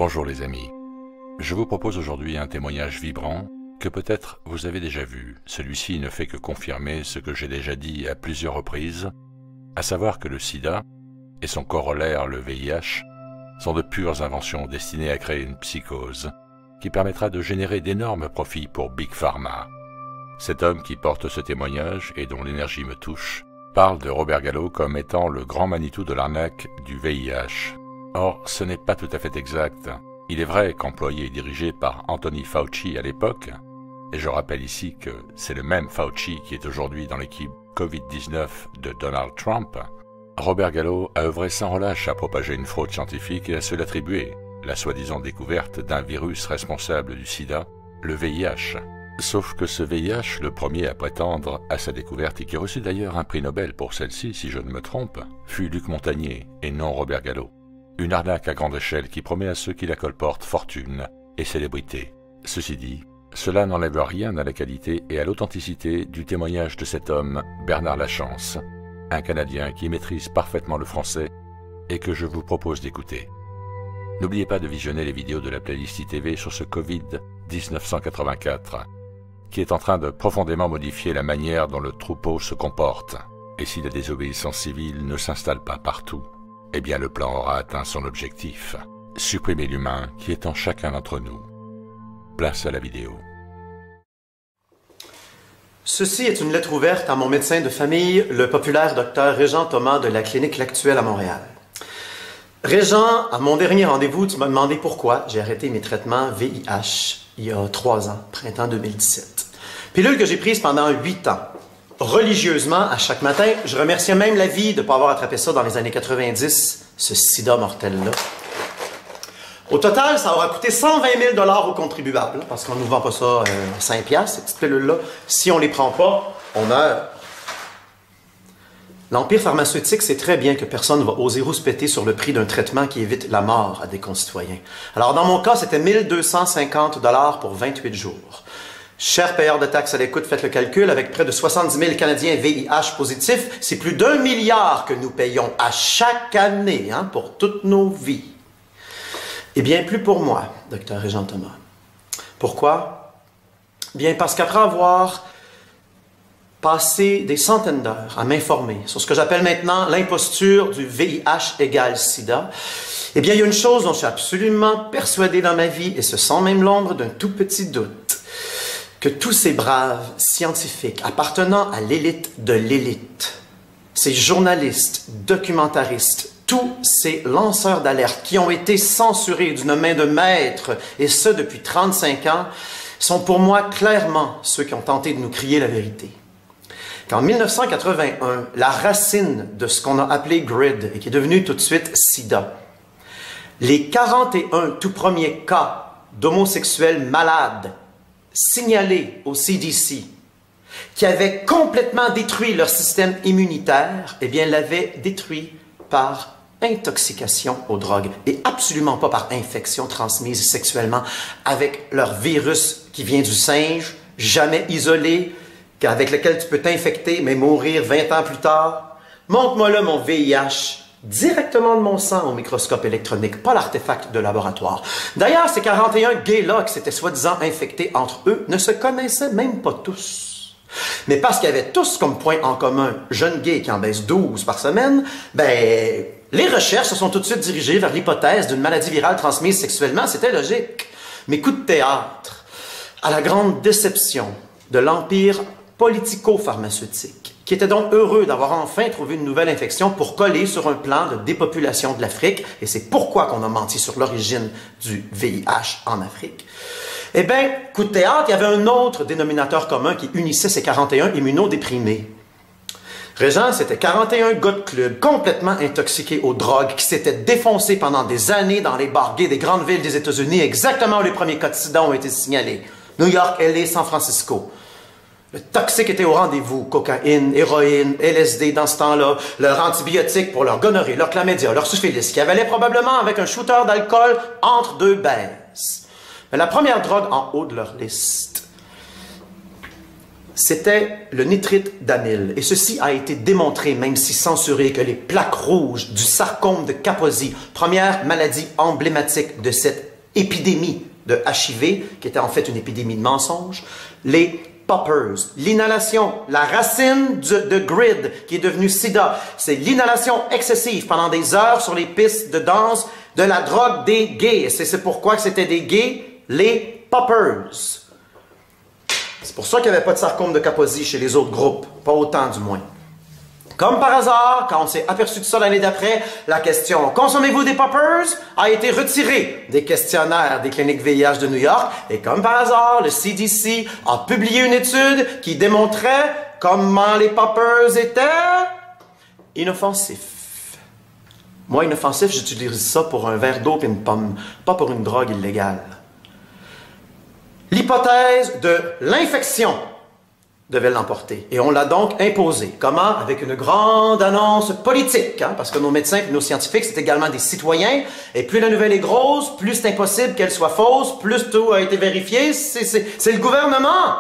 Bonjour les amis, je vous propose aujourd'hui un témoignage vibrant que peut-être vous avez déjà vu. Celui-ci ne fait que confirmer ce que j'ai déjà dit à plusieurs reprises, à savoir que le sida et son corollaire le VIH sont de pures inventions destinées à créer une psychose qui permettra de générer d'énormes profits pour Big Pharma. Cet homme qui porte ce témoignage et dont l'énergie me touche parle de Robert Gallo comme étant le grand Manitou de l'arnaque du VIH. Or, ce n'est pas tout à fait exact. Il est vrai qu'employé et dirigé par Anthony Fauci à l'époque, et je rappelle ici que c'est le même Fauci qui est aujourd'hui dans l'équipe Covid-19 de Donald Trump, Robert Gallo a œuvré sans relâche à propager une fraude scientifique et à se l'attribuer, la soi-disant découverte d'un virus responsable du sida, le VIH. Sauf que ce VIH, le premier à prétendre à sa découverte et qui reçut d'ailleurs un prix Nobel pour celle-ci, si je ne me trompe, fut Luc Montagnier et non Robert Gallo. Une arnaque à grande échelle qui promet à ceux qui la colportent fortune et célébrité. Ceci dit, cela n'enlève rien à la qualité et à l'authenticité du témoignage de cet homme, Bernard Lachance, un Canadien qui maîtrise parfaitement le français et que je vous propose d'écouter. N'oubliez pas de visionner les vidéos de la playlist ITV sur ce Covid-1984, qui est en train de profondément modifier la manière dont le troupeau se comporte. Et si la désobéissance civile ne s'installe pas partout, eh bien le plan aura atteint son objectif, supprimer l'humain qui est en chacun d'entre nous. Place à la vidéo. Ceci est une lettre ouverte à mon médecin de famille, le populaire docteur Régent Thomas de la clinique L'Actuelle à Montréal. Régent, à mon dernier rendez-vous, tu m'as demandé pourquoi j'ai arrêté mes traitements VIH il y a 3 ans, printemps 2017. Pilule que j'ai prise pendant 8 ans. Religieusement, à chaque matin, je remerciais même la vie de ne pas avoir attrapé ça dans les années 90, ce sida mortel-là. Au total, ça aura coûté 120 000 $ aux contribuables, parce qu'on ne nous vend pas ça 5 $, ces petites pilules-là. Si on ne les prend pas, on meurt. L'Empire pharmaceutique sait très bien que personne ne va oser rouspéter sur le prix d'un traitement qui évite la mort à des concitoyens. Alors, dans mon cas, c'était 1 250 $ pour 28 jours. Chers payeurs de taxes à l'écoute, faites le calcul, avec près de 70 000 Canadiens VIH positifs, c'est plus d'1 milliard que nous payons à chaque année pour toutes nos vies. Et bien plus pour moi, docteur Régent Thomas. Pourquoi? Bien parce qu'après avoir passé des centaines d'heures à m'informer sur ce que j'appelle maintenant l'imposture du VIH égale sida, eh bien il y a une chose dont je suis absolument persuadé dans ma vie, et ce sans même l'ombre d'un tout petit doute, que tous ces braves scientifiques appartenant à l'élite de l'élite, ces journalistes, documentaristes, tous ces lanceurs d'alerte qui ont été censurés d'une main de maître, et ce depuis 35 ans, sont pour moi clairement ceux qui ont tenté de nous crier la vérité. Qu'en 1981, la racine de ce qu'on a appelé GRID, et qui est devenu tout de suite SIDA, les 41 tout premiers cas d'homosexuels malades signalés au CDC, qui avaient complètement détruit leur système immunitaire, eh bien, l'avaient détruit par intoxication aux drogues et absolument pas par infection transmise sexuellement avec leur virus qui vient du singe, jamais isolé, avec lequel tu peux t'infecter mais mourir 20 ans plus tard. Montre-moi là mon VIH directement de mon sang au microscope électronique, pas l'artefact de laboratoire. D'ailleurs, ces 41 gays-là qui s'étaient soi-disant infectés entre eux ne se connaissaient même pas tous. Mais parce qu'ils avaient tous comme point en commun, jeunes gays qui en baissent 12 par semaine, ben, les recherches se sont tout de suite dirigées vers l'hypothèse d'une maladie virale transmise sexuellement. C'était logique. Mais coup de théâtre, à la grande déception de l'empire politico-pharmaceutique, qui était donc heureux d'avoir enfin trouvé une nouvelle infection pour coller sur un plan de dépopulation de l'Afrique, et c'est pourquoi qu'on a menti sur l'origine du VIH en Afrique. Eh bien, coup de théâtre, il y avait un autre dénominateur commun qui unissait ces 41 immunodéprimés. Régent, c'était 41 gars de club complètement intoxiqués aux drogues qui s'étaient défoncés pendant des années dans les bars gays des grandes villes des États-Unis, exactement où les premiers cas de sida ont été signalés. New York, LA, San Francisco. Le toxique était au rendez-vous, cocaïne, héroïne, LSD dans ce temps-là, leur antibiotique pour leur gonorrhée, leur chlamydia, leur syphilis, qui avalait probablement avec un shooter d'alcool entre 2 baises. Mais la première drogue en haut de leur liste, c'était le nitrite d'amyle. Et ceci a été démontré, même si censuré, que les plaques rouges du sarcome de Kaposi, première maladie emblématique de cette épidémie de HIV, qui était en fait une épidémie de mensonges, les poppers, l'inhalation, la racine de grid qui est devenue sida, c'est l'inhalation excessive pendant des heures sur les pistes de danse de la drogue des gays. Et c'est pourquoi que c'était des gays, les poppers. C'est pour ça qu'il n'y avait pas de sarcome de Kaposi chez les autres groupes, pas autant du moins. Comme par hasard, quand on s'est aperçu de ça l'année d'après, la question « Consommez-vous des poppers ?» a été retirée des questionnaires des cliniques VIH de New York. Et comme par hasard, le CDC a publié une étude qui démontrait comment les poppers étaient inoffensifs. Moi, inoffensif, j'utilise ça pour un verre d'eau et une pomme, pas pour une drogue illégale. L'hypothèse de l'infection devait l'emporter. Et on l'a donc imposé. Comment? Avec une grande annonce politique, hein? Parce que nos médecins et nos scientifiques, c'est également des citoyens. Et plus la nouvelle est grosse, plus c'est impossible qu'elle soit fausse, plus tout a été vérifié. C'est le gouvernement.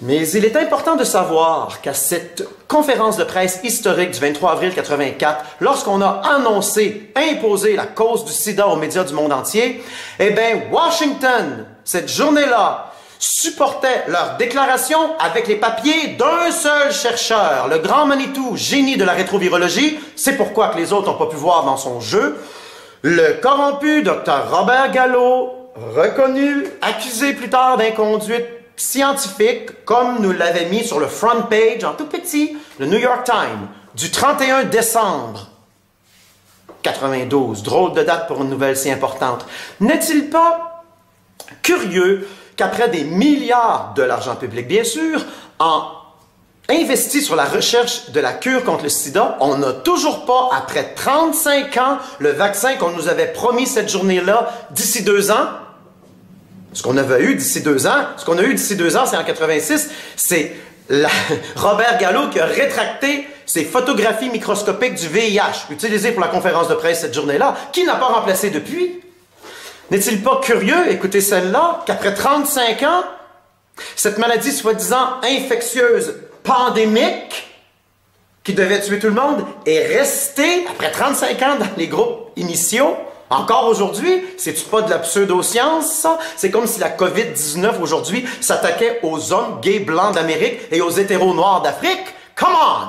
Mais il est important de savoir qu'à cette conférence de presse historique du 23 avril 1984, lorsqu'on a annoncé, imposé la cause du sida aux médias du monde entier, eh bien, Washington, cette journée-là, supportait leur déclaration avec les papiers d'un seul chercheur, le grand Manitou, génie de la rétrovirologie. C'est pourquoi que les autres n'ont pas pu voir dans son jeu. Le corrompu Dr Robert Gallo, reconnu, accusé plus tard d'inconduite scientifique, comme nous l'avait mis sur le front page, en tout petit, le New York Times, du 31 décembre 92. Drôle de date pour une nouvelle si importante. N'est-il pas curieux qu'après des milliards de l'argent public, bien sûr, en investi sur la recherche de la cure contre le sida, on n'a toujours pas, après 35 ans, le vaccin qu'on nous avait promis cette journée-là d'ici 2 ans? Ce qu'on avait eu d'ici 2 ans, c'est en 86, c'est Robert Gallo qui a rétracté ses photographies microscopiques du VIH, utilisées pour la conférence de presse cette journée-là, qui n'a pas remplacé depuis. N'est-il pas curieux, écoutez celle-là, qu'après 35 ans, cette maladie soi-disant infectieuse, pandémique, qui devait tuer tout le monde, est restée, après 35 ans, dans les groupes initiaux? Encore aujourd'hui, c'est-tu pas de la pseudo-science, ça? C'est comme si la COVID-19, aujourd'hui, s'attaquait aux hommes gays blancs d'Amérique et aux hétéros noirs d'Afrique. Come on!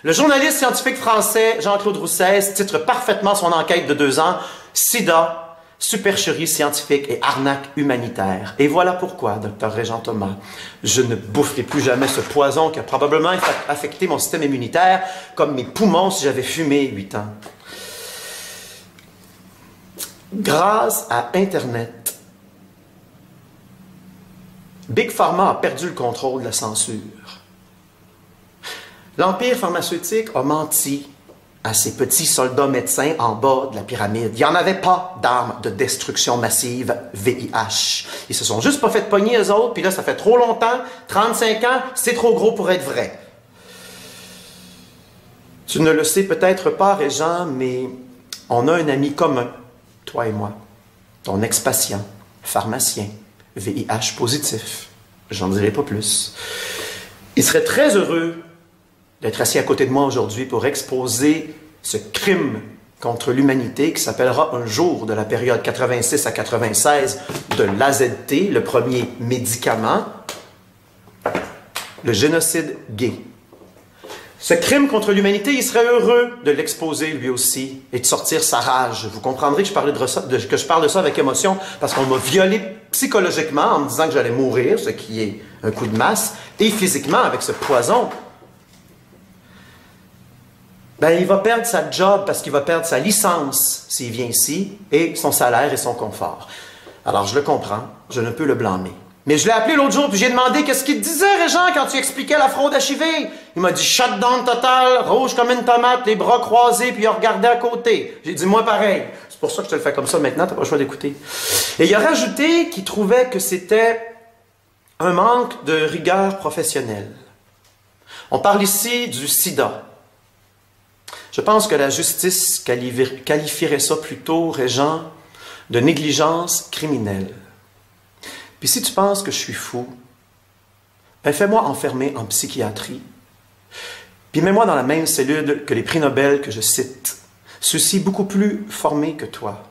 Le journaliste scientifique français Jean-Claude Roussès titre parfaitement son enquête de 2 ans « Sida, supercherie scientifique et arnaque humanitaire. » Et voilà pourquoi, Dr Régent Thomas, je ne boufferai plus jamais ce poison qui a probablement affecté mon système immunitaire comme mes poumons si j'avais fumé 8 ans. Grâce à Internet, Big Pharma a perdu le contrôle de la censure. L'empire pharmaceutique a menti à ses petits soldats médecins en bas de la pyramide. Il n'y en avait pas d'armes de destruction massive VIH. Ils se sont juste pas fait pogner eux autres, puis là, ça fait trop longtemps, 35 ans, c'est trop gros pour être vrai. Tu ne le sais peut-être pas, Régent, mais on a un ami commun, toi et moi, ton ex-patient, pharmacien, VIH positif. J'en dirai pas plus. Il serait très heureux d'être assis à côté de moi aujourd'hui pour exposer ce crime contre l'humanité qui s'appellera un jour de la période 86 à 96 de l'AZT, le premier médicament, le génocide gay. Ce crime contre l'humanité, il serait heureux de l'exposer lui aussi et de sortir sa rage. Vous comprendrez que je parle de ça avec émotion parce qu'on m'a violé psychologiquement en me disant que j'allais mourir, ce qui est un coup de masse, et physiquement avec ce poison. Ben, il va perdre sa job parce qu'il va perdre sa licence s'il vient ici, et son salaire et son confort. Alors, je le comprends, je ne peux le blâmer. Mais je l'ai appelé l'autre jour, puis j'ai demandé qu'est-ce qu'il te disait, Régent, quand tu expliquais la fraude HIV. Il m'a dit « shutdown total, rouge comme une tomate, les bras croisés, puis il a regardé à côté. » J'ai dit « moi pareil. » C'est pour ça que je te le fais comme ça maintenant, t'as pas le choix d'écouter. Et il a rajouté qu'il trouvait que c'était un manque de rigueur professionnelle. On parle ici du sida. Je pense que la justice qualifierait ça plutôt, Régent, de négligence criminelle. Puis si tu penses que je suis fou, ben fais-moi enfermer en psychiatrie, puis mets-moi dans la même cellule que les prix Nobel que je cite, ceux-ci beaucoup plus formés que toi.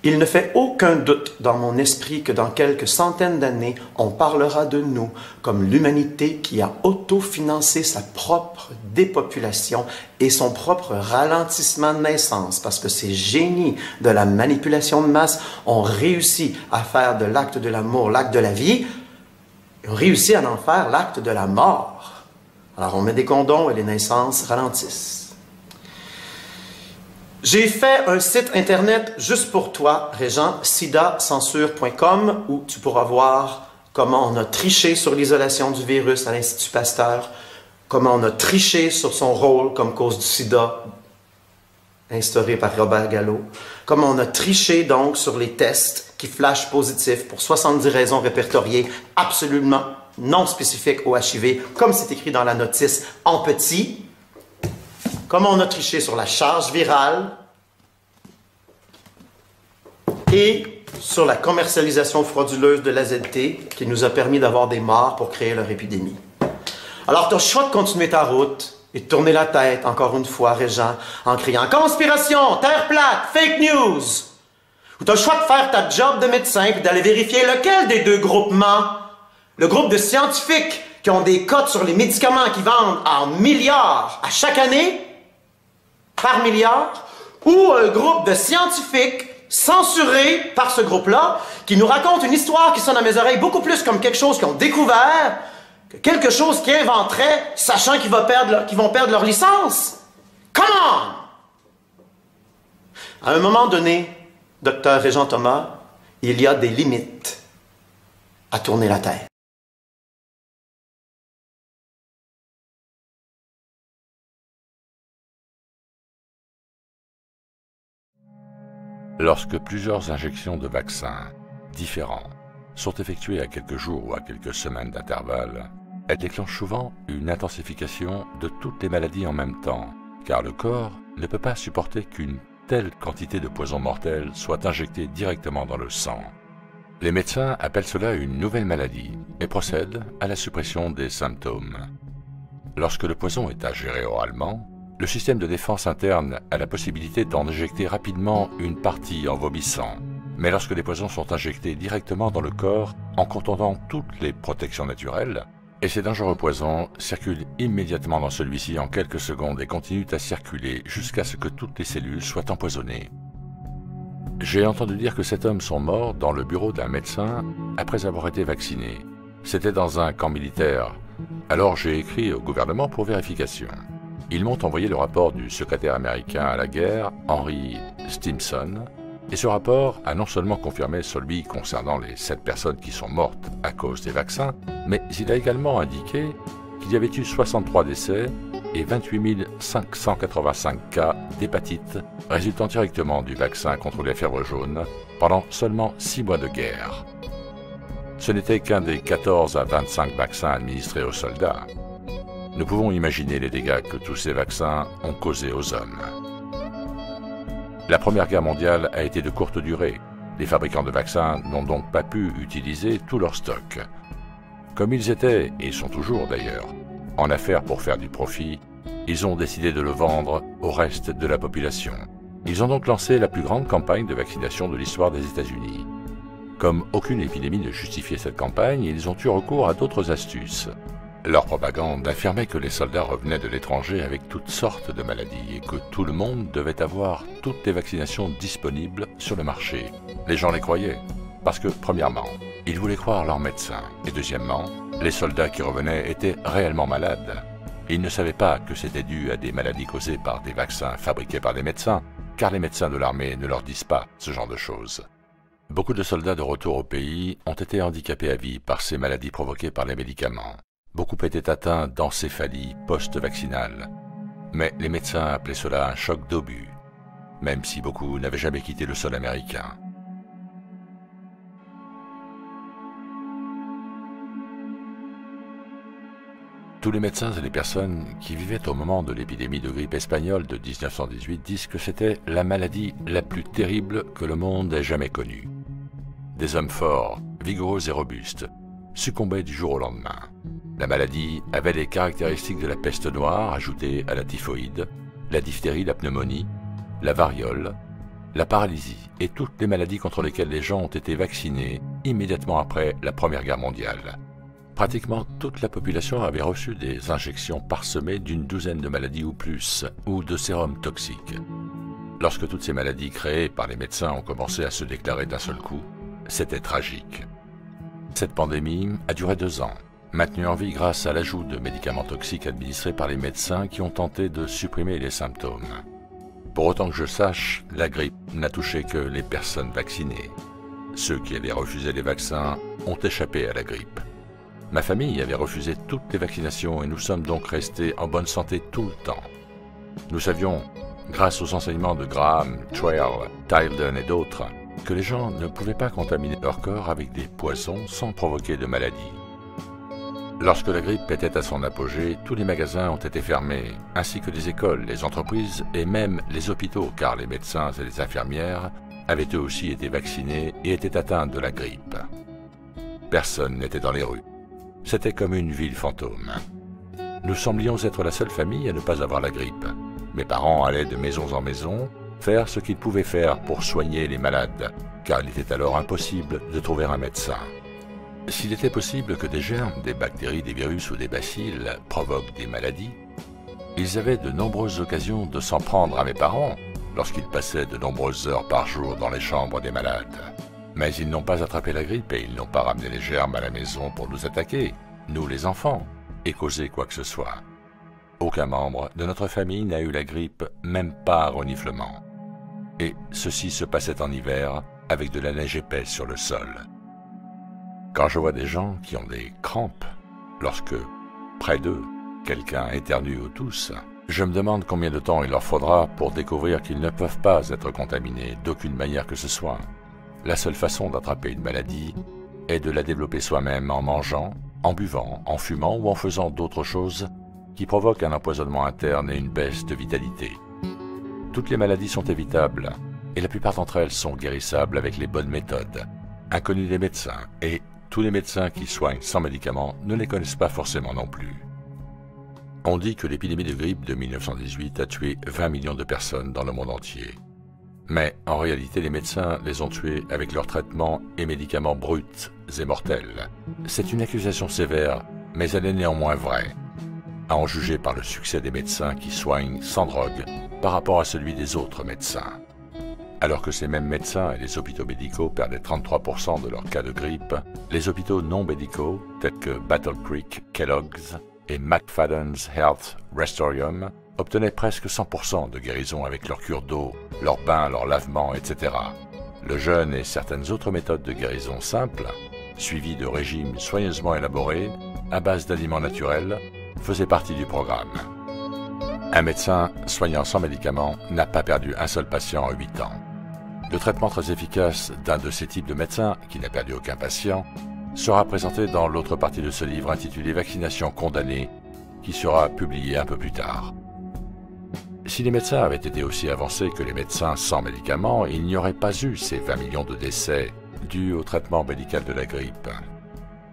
Il ne fait aucun doute dans mon esprit que dans quelques centaines d'années, on parlera de nous comme l'humanité qui a autofinancé sa propre dépopulation et son propre ralentissement de naissance, parce que ces génies de la manipulation de masse ont réussi à faire de l'acte de l'amour l'acte de la vie, et ont réussi à en faire l'acte de la mort. Alors on met des condoms et les naissances ralentissent. J'ai fait un site internet juste pour toi, Régent, sidacensure.com, où tu pourras voir comment on a triché sur l'isolation du virus à l'Institut Pasteur, comment on a triché sur son rôle comme cause du sida instauré par Robert Gallo, comment on a triché donc sur les tests qui flashent positifs pour 70 raisons répertoriées absolument non spécifiques au HIV, comme c'est écrit dans la notice en petit. Comment on a triché sur la charge virale et sur la commercialisation frauduleuse de l'AZT qui nous a permis d'avoir des morts pour créer leur épidémie. Alors, tu as le choix de continuer ta route et de tourner la tête, encore une fois, Régent, en criant « Conspiration! Terre plate! Fake news! » Ou tu as le choix de faire ta job de médecin et d'aller vérifier lequel des deux groupements, le groupe de scientifiques qui ont des cotes sur les médicaments qui vendent en milliards à chaque année, par milliard, ou un groupe de scientifiques censurés par ce groupe-là, qui nous raconte une histoire qui sonne à mes oreilles beaucoup plus comme quelque chose qu'ils ont découvert que quelque chose qu'ils inventeraient, sachant qu'ils vont perdre leur licence. Come on! À un moment donné, Dr. Régent Thomas, il y a des limites à tourner la tête. Lorsque plusieurs injections de vaccins différents sont effectuées à quelques jours ou à quelques semaines d'intervalle, elles déclenchent souvent une intensification de toutes les maladies en même temps, car le corps ne peut pas supporter qu'une telle quantité de poison mortel soit injectée directement dans le sang. Les médecins appellent cela une nouvelle maladie et procèdent à la suppression des symptômes. Lorsque le poison est à gérer oralement, le système de défense interne a la possibilité d'en injecter rapidement une partie en vomissant. Mais lorsque les poisons sont injectés directement dans le corps, en contournant toutes les protections naturelles, et ces dangereux poisons circulent immédiatement dans celui-ci en quelques secondes et continuent à circuler jusqu'à ce que toutes les cellules soient empoisonnées. J'ai entendu dire que 7 hommes sont morts dans le bureau d'un médecin après avoir été vaccinés. C'était dans un camp militaire. Alors j'ai écrit au gouvernement pour vérification. Ils m'ont envoyé le rapport du secrétaire américain à la guerre, Henry Stimson, et ce rapport a non seulement confirmé celui concernant les 7 personnes qui sont mortes à cause des vaccins, mais il a également indiqué qu'il y avait eu 63 décès et 28 585 cas d'hépatite résultant directement du vaccin contre la fièvre jaune pendant seulement 6 mois de guerre. Ce n'était qu'un des 14 à 25 vaccins administrés aux soldats. Nous pouvons imaginer les dégâts que tous ces vaccins ont causés aux hommes. La Première Guerre mondiale a été de courte durée. Les fabricants de vaccins n'ont donc pas pu utiliser tout leur stock. Comme ils étaient, et sont toujours d'ailleurs, en affaires pour faire du profit, ils ont décidé de le vendre au reste de la population. Ils ont donc lancé la plus grande campagne de vaccination de l'histoire des États-Unis. Comme aucune épidémie ne justifiait cette campagne, ils ont eu recours à d'autres astuces. Leur propagande affirmait que les soldats revenaient de l'étranger avec toutes sortes de maladies et que tout le monde devait avoir toutes les vaccinations disponibles sur le marché. Les gens les croyaient, parce que, premièrement, ils voulaient croire leurs médecins, et deuxièmement, les soldats qui revenaient étaient réellement malades. Ils ne savaient pas que c'était dû à des maladies causées par des vaccins fabriqués par des médecins, car les médecins de l'armée ne leur disent pas ce genre de choses. Beaucoup de soldats de retour au pays ont été handicapés à vie par ces maladies provoquées par les médicaments. Beaucoup étaient atteints d'encéphalie post-vaccinale. Mais les médecins appelaient cela un choc d'obus, même si beaucoup n'avaient jamais quitté le sol américain. Tous les médecins et les personnes qui vivaient au moment de l'épidémie de grippe espagnole de 1918 disent que c'était la maladie la plus terrible que le monde ait jamais connue. Des hommes forts, vigoureux et robustes, succombaient du jour au lendemain. La maladie avait les caractéristiques de la peste noire ajoutées à la typhoïde, la diphtérie, la pneumonie, la variole, la paralysie et toutes les maladies contre lesquelles les gens ont été vaccinés immédiatement après la Première Guerre mondiale. Pratiquement toute la population avait reçu des injections parsemées d'une douzaine de maladies ou plus, ou de sérums toxiques. Lorsque toutes ces maladies créées par les médecins ont commencé à se déclarer d'un seul coup, c'était tragique. Cette pandémie a duré 2 ans, maintenue en vie grâce à l'ajout de médicaments toxiques administrés par les médecins qui ont tenté de supprimer les symptômes. Pour autant que je sache, la grippe n'a touché que les personnes vaccinées. Ceux qui avaient refusé les vaccins ont échappé à la grippe. Ma famille avait refusé toutes les vaccinations et nous sommes donc restés en bonne santé tout le temps. Nous savions, grâce aux enseignements de Graham, Trail, Tilden et d'autres, que les gens ne pouvaient pas contaminer leur corps avec des poisons sans provoquer de maladie. Lorsque la grippe était à son apogée, tous les magasins ont été fermés, ainsi que les écoles, les entreprises et même les hôpitaux, car les médecins et les infirmières avaient eux aussi été vaccinés et étaient atteints de la grippe. Personne n'était dans les rues. C'était comme une ville fantôme. Nous semblions être la seule famille à ne pas avoir la grippe. Mes parents allaient de maison en maison faire ce qu'ils pouvaient faire pour soigner les malades, car il était alors impossible de trouver un médecin. S'il était possible que des germes, des bactéries, des virus ou des bacilles provoquent des maladies, ils avaient de nombreuses occasions de s'en prendre à mes parents lorsqu'ils passaient de nombreuses heures par jour dans les chambres des malades. Mais ils n'ont pas attrapé la grippe et ils n'ont pas ramené les germes à la maison pour nous attaquer, nous les enfants, et causer quoi que ce soit. Aucun membre de notre famille n'a eu la grippe, même pas un reniflement. Et ceci se passait en hiver, avec de la neige épaisse sur le sol. Quand je vois des gens qui ont des crampes, lorsque, près d'eux, quelqu'un éternue ou tousse, je me demande combien de temps il leur faudra pour découvrir qu'ils ne peuvent pas être contaminés d'aucune manière que ce soit. La seule façon d'attraper une maladie est de la développer soi-même en mangeant, en buvant, en fumant ou en faisant d'autres choses qui provoquent un empoisonnement interne et une baisse de vitalité. Toutes les maladies sont évitables et la plupart d'entre elles sont guérissables avec les bonnes méthodes, inconnues des médecins, et tous les médecins qui soignent sans médicaments ne les connaissent pas forcément non plus. On dit que l'épidémie de grippe de 1918 a tué 20 millions de personnes dans le monde entier. Mais en réalité, les médecins les ont tués avec leurs traitements et médicaments bruts et mortels. C'est une accusation sévère, mais elle est néanmoins vraie, à en juger par le succès des médecins qui soignent sans drogue par rapport à celui des autres médecins. Alors que ces mêmes médecins et les hôpitaux médicaux perdaient 33% de leurs cas de grippe, les hôpitaux non médicaux, tels que Battle Creek, Kellogg's et McFadden's Health Restorium, obtenaient presque 100% de guérison avec leurs cures d'eau, leurs bains, leurs lavements, etc. Le jeûne et certaines autres méthodes de guérison simples, suivies de régimes soigneusement élaborés, à base d'aliments naturels, faisaient partie du programme. Un médecin soignant sans médicaments n'a pas perdu un seul patient en 8 ans. Le traitement très efficace d'un de ces types de médecins, qui n'a perdu aucun patient, sera présenté dans l'autre partie de ce livre intitulé « Vaccination condamnée », qui sera publié un peu plus tard. Si les médecins avaient été aussi avancés que les médecins sans médicaments, il n'y aurait pas eu ces 20 millions de décès dus au traitement médical de la grippe.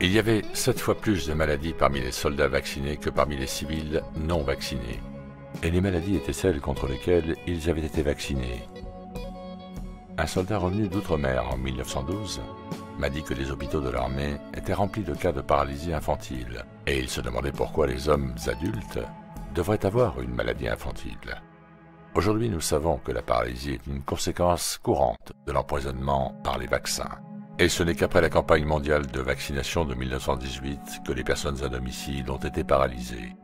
Il y avait 7 fois plus de maladies parmi les soldats vaccinés que parmi les civils non vaccinés. Et les maladies étaient celles contre lesquelles ils avaient été vaccinés. Un soldat revenu d'outre-mer en 1912 m'a dit que les hôpitaux de l'armée étaient remplis de cas de paralysie infantile, et il se demandait pourquoi les hommes adultes devraient avoir une maladie infantile. Aujourd'hui, nous savons que la paralysie est une conséquence courante de l'empoisonnement par les vaccins. Et ce n'est qu'après la campagne mondiale de vaccination de 1918 que les personnes à domicile ont été paralysées.